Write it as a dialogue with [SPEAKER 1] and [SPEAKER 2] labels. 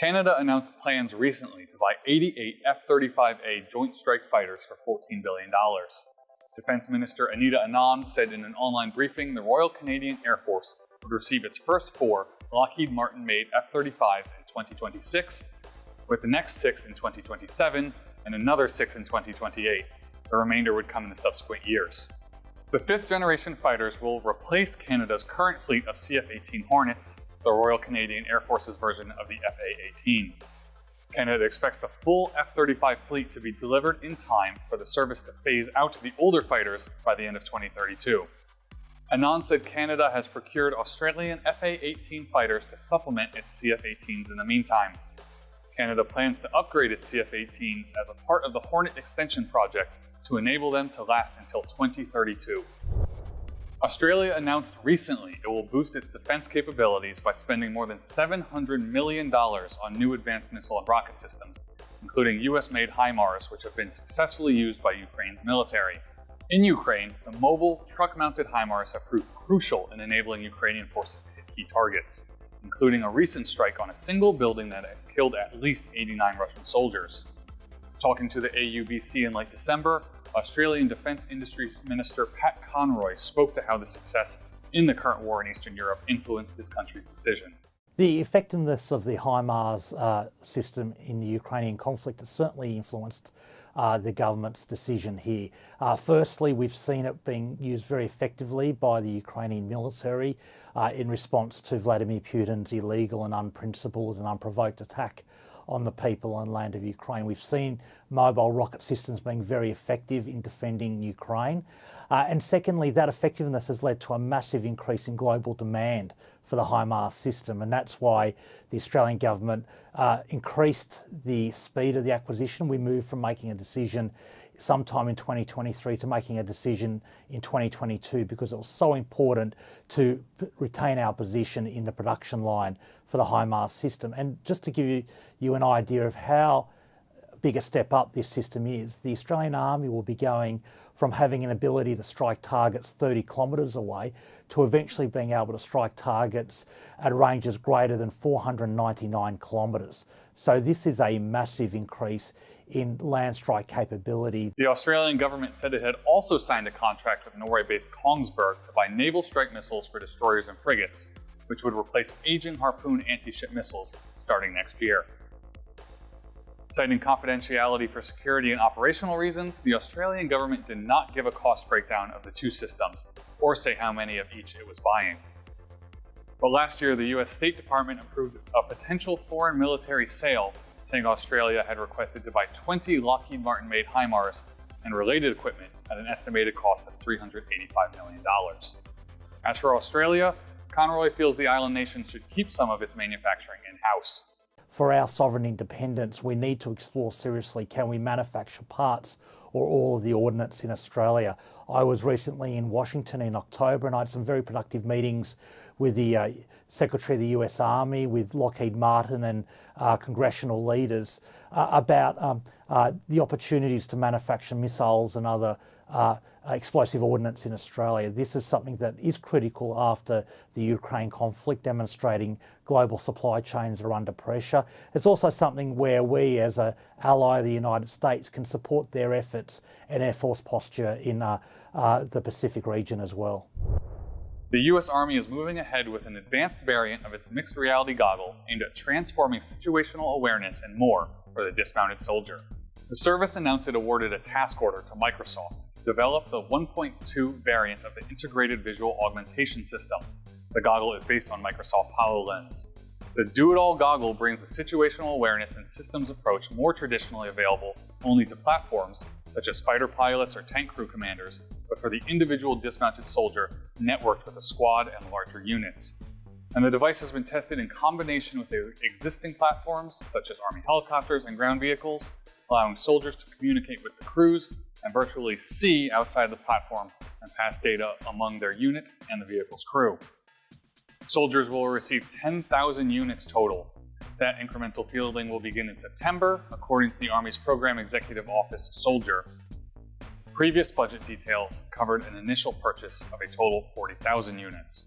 [SPEAKER 1] Canada announced plans recently to buy 88 F-35A Joint Strike Fighters for $14 billion. Defense Minister Anita Anand said in an online briefing the Royal Canadian Air Force would receive its first 4 Lockheed Martin-made F-35s in 2026, with the next 6 in 2027 and another 6 in 2028. The remainder would come in the subsequent years. The 5th generation fighters will replace Canada's current fleet of CF-18 Hornets, the Royal Canadian Air Force's version of the FA-18. Canada expects the full F-35 fleet to be delivered in time for the service to phase out the older fighters by the end of 2032. Anand said Canada has procured Australian FA-18 fighters to supplement its CF-18s in the meantime. Canada plans to upgrade its CF-18s as a part of the Hornet Extension Project to enable them to last until 2032. Australia announced recently it will boost its defense capabilities by spending more than $700 million on new advanced missile and rocket systems, including US-made HIMARS, which have been successfully used by Ukraine's military. In Ukraine, the mobile, truck-mounted HIMARS have proved crucial in enabling Ukrainian forces to hit key targets, including a recent strike on a single building that had killed at least 89 Russian soldiers. Talking to the AUBC in late December, Australian Defence Industries Minister Pat Conroy spoke to how the success in the current war in Eastern Europe influenced his country's decision.
[SPEAKER 2] The effectiveness of the HIMARS system in the Ukrainian conflict has certainly influenced the government's decision here. Firstly, we've seen it being used very effectively by the Ukrainian military in response to Vladimir Putin's illegal and unprincipled and unprovoked attack on the people and land of Ukraine. We've seen mobile rocket systems being very effective in defending Ukraine. And secondly, that effectiveness has led to a massive increase in global demand for the HIMARS system. And that's why the Australian government increased the speed of the acquisition. We moved from making a decision sometime in 2023 to making a decision in 2022 because it was so important to retain our position in the production line for the HIMARS system. And just to give you an idea of how big a step up this system is, the Australian Army will be going from having an ability to strike targets 30 kilometres away to eventually being able to strike targets at ranges greater than 499 kilometres. So this is a massive increase in land strike capability.
[SPEAKER 1] The Australian government said it had also signed a contract with Norway-based Kongsberg to buy naval strike missiles for destroyers and frigates, which would replace aging Harpoon anti-ship missiles starting next year. Citing confidentiality for security and operational reasons, the Australian government did not give a cost breakdown of the two systems, or say how many of each it was buying. But last year, the US State Department approved a potential foreign military sale, saying Australia had requested to buy 20 Lockheed Martin-made HIMARS and related equipment at an estimated cost of $385 million. As for Australia, Conroy feels the island nation should keep some of its manufacturing in-house.
[SPEAKER 2] For our sovereign independence, we need to explore seriously, can we manufacture parts or all of the ordnance in Australia? I was recently in Washington in October and I had some very productive meetings with the Secretary of the US Army, with Lockheed Martin and congressional leaders about the opportunities to manufacture missiles and other explosive ordnance in Australia. This is something that is critical after the Ukraine conflict, demonstrating global supply chains are under pressure. It's also something where we, as an ally of the United States, can support their efforts and Air Force posture in the Pacific region as well.
[SPEAKER 1] The US Army is moving ahead with an advanced variant of its mixed reality goggle aimed at transforming situational awareness and more for the dismounted soldier. The service announced it awarded a task order to Microsoft to develop the 1.2 variant of the Integrated Visual Augmentation System. The goggle is based on Microsoft's HoloLens. The do-it-all goggle brings the situational awareness and systems approach more traditionally available only to platforms such as fighter pilots or tank crew commanders, but for the individual dismounted soldier networked with a squad and larger units. And the device has been tested in combination with existing platforms such as Army helicopters and ground vehicles, allowing soldiers to communicate with the crews and virtually see outside the platform and pass data among their unit and the vehicle's crew. Soldiers will receive 10,000 units total. That incremental fielding will begin in September, according to the Army's Program Executive Office Soldier. Previous budget details covered an initial purchase of a total of 40,000 units.